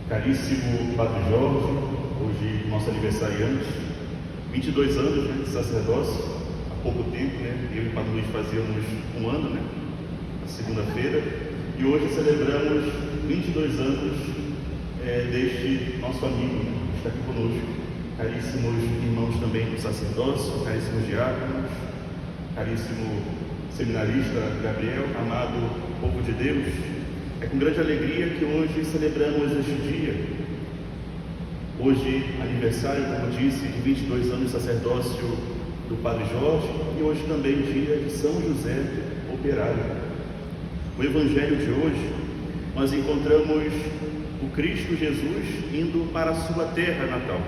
Caríssimo Padre Jorge, hoje nosso aniversariante, 22 anos, né, de sacerdócio, há pouco tempo, né, eu e o Padre Luiz fazíamos um ano, né, na segunda-feira, e hoje celebramos 22 anos deste nosso amigo, né, que está aqui conosco. Caríssimos irmãos também do sacerdócio, caríssimos diáconos, caríssimo seminarista Gabriel, amado povo de Deus, é com grande alegria que hoje celebramos este dia. Hoje, aniversário, como disse, de 22 anos de sacerdócio do Padre Jorge, e hoje também dia de São José Operário. No Evangelho de hoje, nós encontramos o Cristo Jesus indo para a sua terra natal.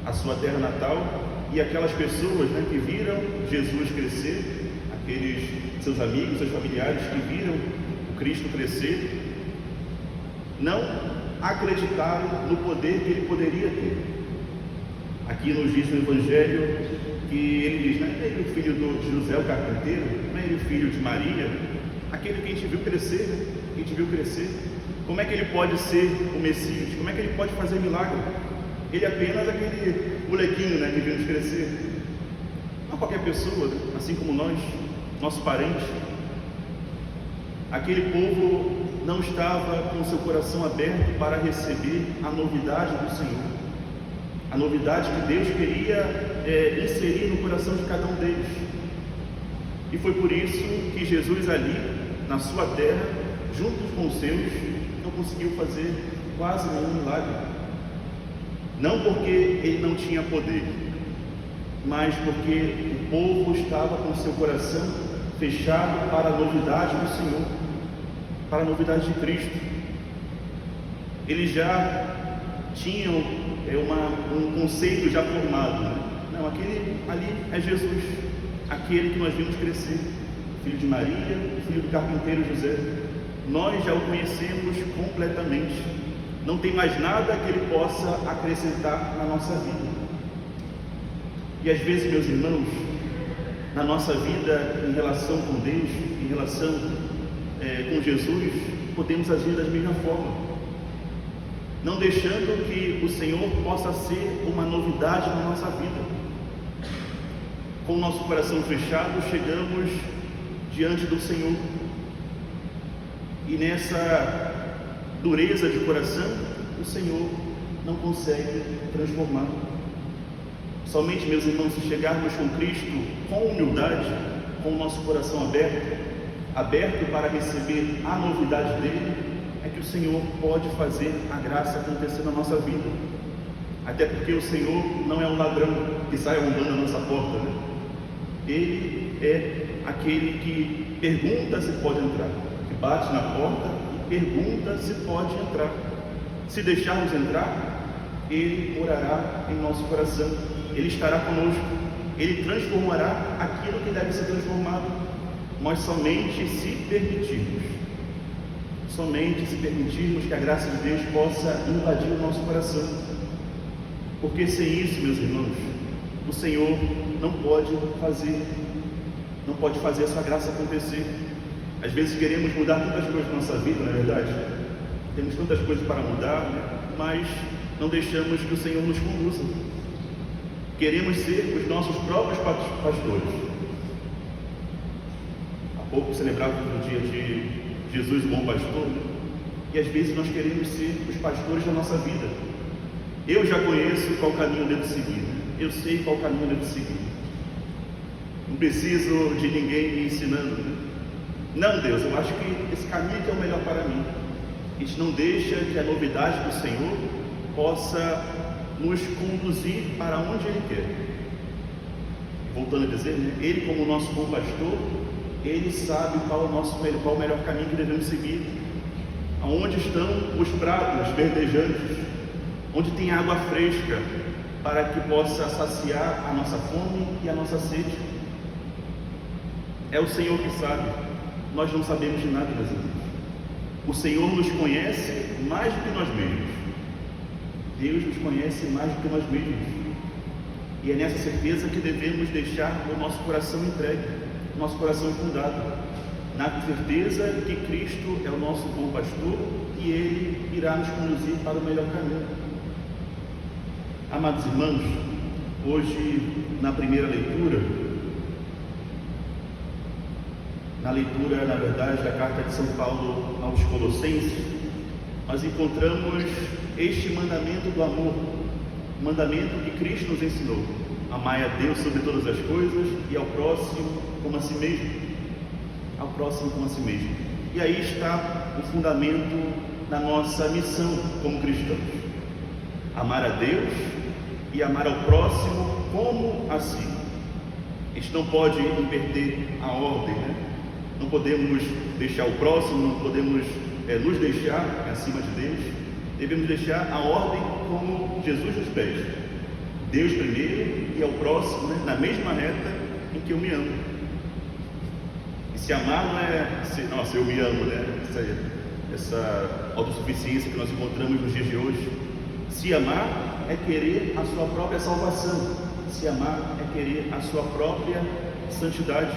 A sua terra natal e aquelas pessoas, né, que viram Jesus crescer, aqueles seus amigos, seus familiares que viram Cristo crescer, não acreditaram no poder que ele poderia ter. Aqui nos diz no Evangelho que ele diz, não é ele o filho de José o carpinteiro, não é ele o filho de Maria, aquele que a gente viu crescer, né? Que a gente viu crescer. Como é que ele pode ser o Messias? Como é que ele pode fazer milagre? Ele é apenas aquele molequinho, né, que vimos crescer. Não qualquer pessoa, né? Assim como nós, nosso parente. Aquele povo não estava com seu coração aberto para receber a novidade do Senhor, a novidade que Deus queria inserir no coração de cada um deles. E foi por isso que Jesus ali, na sua terra, junto com os seus, não conseguiu fazer quase nenhum milagre. Não porque ele não tinha poder, mas porque o povo estava com seu coração fechado para a novidade do Senhor, para a novidade de Cristo. Eles já tinham um conceito já formado, né? Não, aquele ali é Jesus, aquele que nós vimos crescer, filho de Maria, filho do carpinteiro José. Nós já o conhecemos completamente, não tem mais nada que ele possa acrescentar na nossa vida. E às vezes, meus irmãos, na nossa vida, em relação com Deus, em relação com Jesus, podemos agir da mesma forma, não deixando que o Senhor possa ser uma novidade na nossa vida. Com o nosso coração fechado, chegamos diante do Senhor, e nessa dureza de coração, o Senhor não consegue transformar. Somente, meus irmãos, se chegarmos com Cristo com humildade, com o nosso coração aberto para receber a novidade dele, é que o Senhor pode fazer a graça acontecer na nossa vida. Até porque o Senhor não é um ladrão que sai arrombando a nossa porta, né? Ele é aquele que pergunta se pode entrar, que bate na porta e pergunta se pode entrar. Se deixarmos entrar, ele morará em nosso coração. Ele estará conosco, ele transformará aquilo que deve ser transformado. Nós somente se permitirmos que a graça de Deus possa invadir o nosso coração. Porque sem isso, meus irmãos, o Senhor não pode fazer a sua graça acontecer. Às vezes queremos mudar tantas coisas na nossa vida, não é verdade? Temos tantas coisas para mudar, né? Mas não deixamos que o Senhor nos conduza. Queremos ser os nossos próprios pastores. Há pouco celebrávamos o dia de Jesus, o bom pastor, né? E às vezes nós queremos ser os pastores da nossa vida. Eu já conheço qual caminho eu devo seguir, eu sei qual caminho eu devo seguir. Não preciso de ninguém me ensinando, né? Não, Deus, eu acho que esse caminho aqui é o melhor para mim. A gente não deixa que a novidade do Senhor possa nos conduzir para onde Ele quer. Voltando a dizer, né? Ele, como nosso bom pastor, Ele sabe qual o melhor caminho que devemos seguir. Aonde estão os pratos verdejantes, onde tem água fresca, para que possa saciar a nossa fome e a nossa sede. É o Senhor que sabe, nós não sabemos de nada, meus irmãos. O Senhor nos conhece mais do que nós mesmos. Deus nos conhece mais do que nós mesmos. E é nessa certeza que devemos deixar o nosso coração entregue, o nosso coração fundado, na certeza de que Cristo é o nosso bom pastor e Ele irá nos conduzir para o melhor caminho. Amados irmãos, hoje na primeira leitura, na verdade, da carta de São Paulo aos Colossenses, nós encontramos este mandamento do amor, o mandamento que Cristo nos ensinou: amai a Deus sobre todas as coisas e ao próximo como a si mesmo. Ao próximo como a si mesmo. E aí está o fundamento da nossa missão como cristãos: amar a Deus e amar ao próximo como a si. A gente não pode inverter a ordem, né? Não podemos deixar o próximo, não podemos nos deixar acima de Deus. Devemos deixar a ordem como Jesus nos pede: Deus primeiro e ao próximo, né, na mesma reta em que eu me amo. E se amar não é nossa, eu me amo, né? Essa autossuficiência que nós encontramos nos dias de hoje. Se amar é querer a sua própria salvação. Se amar é querer a sua própria santidade.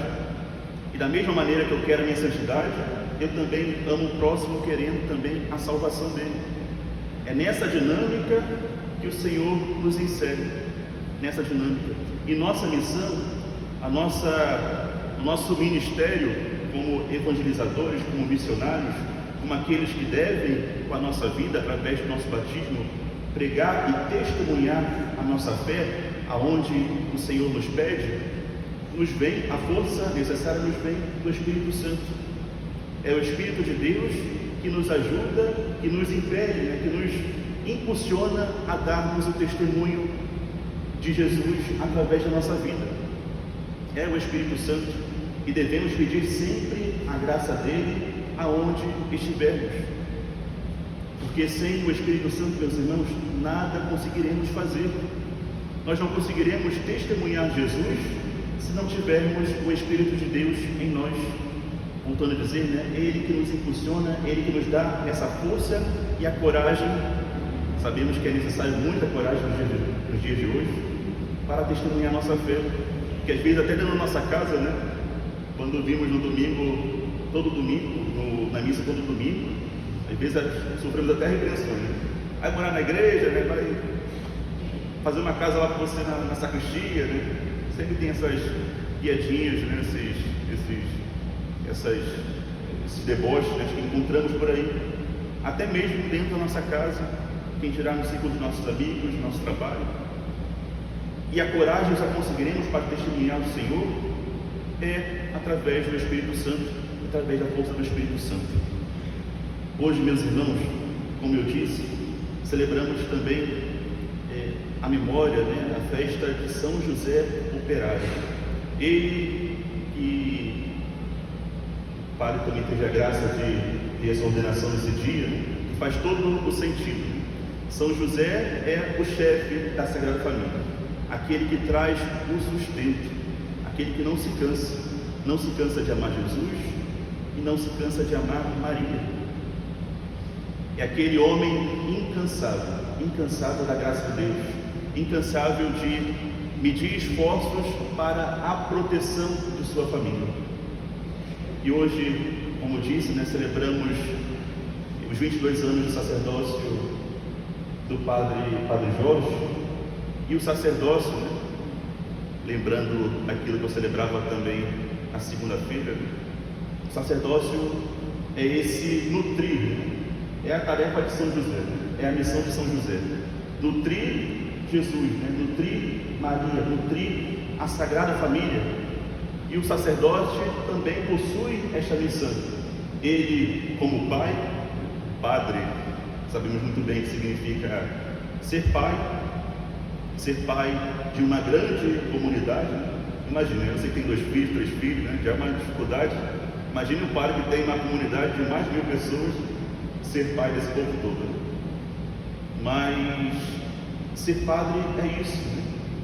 E da mesma maneira que eu quero a minha santidade, eu também amo o próximo, querendo também a salvação dele. É nessa dinâmica que o Senhor nos insere, nessa dinâmica. E nossa missão, o nosso ministério como evangelizadores, como missionários, como aqueles que devem, com a nossa vida, através do nosso batismo, pregar e testemunhar a nossa fé, aonde o Senhor nos pede, nos vem, a força necessária nos vem do Espírito Santo. É o Espírito de Deus que nos ajuda, que nos impele, né, que nos impulsiona a darmos o testemunho de Jesus através da nossa vida. É o Espírito Santo, e devemos pedir sempre a graça dele aonde estivermos, porque sem o Espírito Santo, meus irmãos, nada conseguiremos fazer. Nós não conseguiremos testemunhar Jesus se não tivermos o Espírito de Deus em nós. Voltando a dizer, né? Ele que nos impulsiona, Ele que nos dá essa força e a coragem. Sabemos que é necessário muita coragem nos dias de hoje para testemunhar a nossa fé, que às vezes até dentro da nossa casa, né? Quando vimos no domingo, todo domingo, na missa todo domingo, às vezes sofremos até repreensões, né? Vai morar na igreja, né? Vai fazer uma casa lá para você na sacristia, né? Sempre tem essas piadinhas, né? Esses deboches, né, que encontramos por aí, até mesmo dentro da nossa casa, quem dirá no ciclo dos nossos amigos, do nosso trabalho. E a coragem só conseguiremos para testemunhar o Senhor é através do Espírito Santo, através da força do Espírito Santo. Hoje, meus irmãos, como eu disse, celebramos também a memória, né, a festa de São José Operário. Ele que o Padre também teve a graça de ter essa ordenação nesse dia, que faz todo o sentido. São José é o chefe da Sagrada Família, aquele que traz o sustento, aquele que não se cansa de amar Jesus e não se cansa de amar Maria. É aquele homem incansável da graça de Deus, incansável de medir esforços para a proteção de sua família. E hoje, como eu disse, né, celebramos os 22 anos de sacerdócio do Padre Jorge, e o sacerdócio, né, lembrando aquilo que eu celebrava também na segunda-feira, o sacerdócio é esse nutrir, né? É a tarefa de São José, é a missão de São José, nutrir Jesus, né? Nutrir Maria, nutrir a Sagrada Família. E o sacerdote também possui esta missão. Ele, como pai, padre, sabemos muito bem o que significa ser pai de uma grande comunidade. Imagina, você que tem 2 filhos, 3 filhos, né? Já é uma dificuldade. Imagine um padre que tem uma comunidade de mais de 1000 pessoas, ser pai desse povo todo. Mas ser padre é isso, né?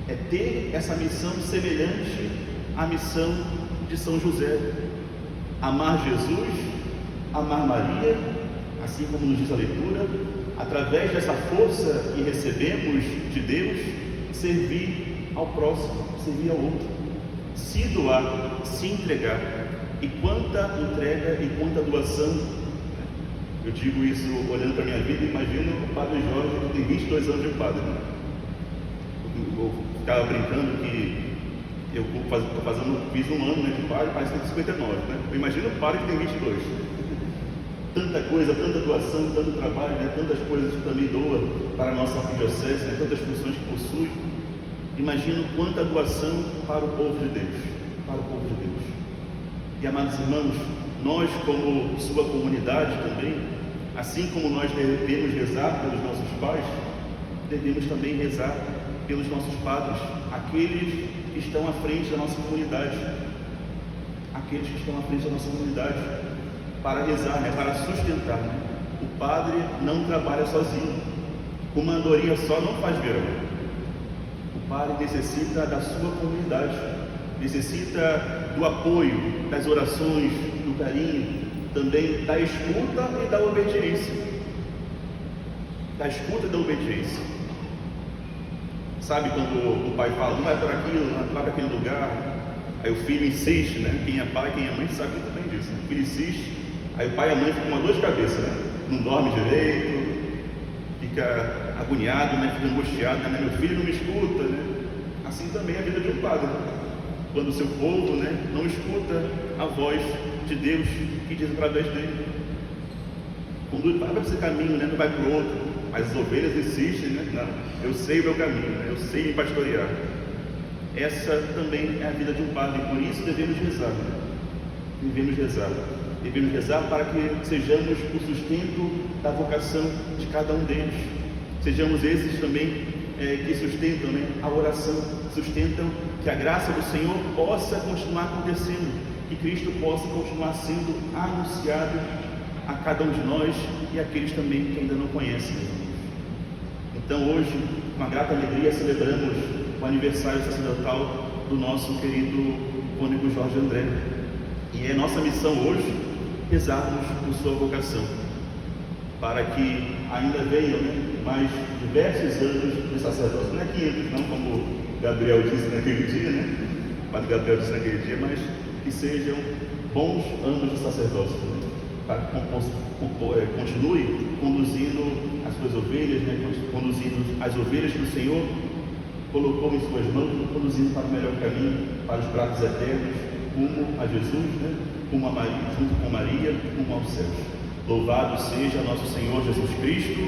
É ter essa missão semelhante à missão de São José: amar Jesus, amar Maria, assim como nos diz a leitura, através dessa força que recebemos de Deus, servir ao próximo, servir ao outro, se doar, se entregar. E quanta entrega e quanta doação, Eu digo isso olhando para a minha vida, imagino o Padre Jorge, que tem 22 anos de padre. Eu ficava brincando que eu fiz um ano, né, de padre, parece que tem 59, né? Eu imagino o padre que tem 22. Tanta coisa, tanta doação, tanto trabalho, né? Tantas coisas que também doa para a nossa arquidiocese, né? Tantas funções que possui. Imagino quanta doação para o povo de Deus, para o povo de Deus. E, amados irmãos, nós como sua comunidade também, assim como nós devemos rezar pelos nossos pais, devemos também rezar pelos nossos padres, aqueles que estão à frente da nossa comunidade, aqueles que estão à frente da nossa comunidade, para rezar, né, para sustentar. Né? O padre não trabalha sozinho, uma andorinha só não faz verão. O padre necessita da sua comunidade, necessita do apoio, das orações, do carinho, também da escuta e da obediência. Da escuta e da obediência. Sabe quando o pai fala, não vai para aquilo, não vai para aquele lugar, aí o filho insiste, né? Quem é pai, quem é mãe sabe também disso. Né? O filho insiste, aí o pai e a mãe ficam com uma dor de cabeça, né? Não dorme direito, fica agoniado, né? Fica angustiado, né? Meu filho não me escuta, né? Assim também é a vida de um padre. Quando o seu povo, né, não escuta a voz de Deus que diz através dele. Quando vai para esse caminho, né, não vai para o outro, mas as ovelhas insistem, né? Não, eu sei o meu caminho, né, eu sei me pastorear. Essa também é a vida de um padre, por isso devemos rezar. Né? Devemos rezar. Devemos rezar para que sejamos o sustento da vocação de cada um deles. Sejamos esses também que sustentam, né, a oração, sustentam que a graça do Senhor possa continuar acontecendo, que Cristo possa continuar sendo anunciado a cada um de nós e àqueles também que ainda não conhecem. Então hoje, com uma grata alegria, celebramos o aniversário sacerdotal do nosso querido cônego Jorge André. E é nossa missão hoje rezarmos por sua vocação, para que ainda venham, né, mais diversos anos de sacerdócio. Não é 500, não, como Gabriel disse naquele dia, né? O Padre Gabriel disse naquele dia, mas que sejam bons anos de sacerdócio, né? Para que continue conduzindo as suas ovelhas, né? Conduzindo as ovelhas que o Senhor colocou em suas mãos, conduzindo para o melhor caminho, para os pratos eternos, rumo a Jesus, né? Rumo a Maria, junto com Maria, rumo aos céus. Louvado seja nosso Senhor Jesus Cristo.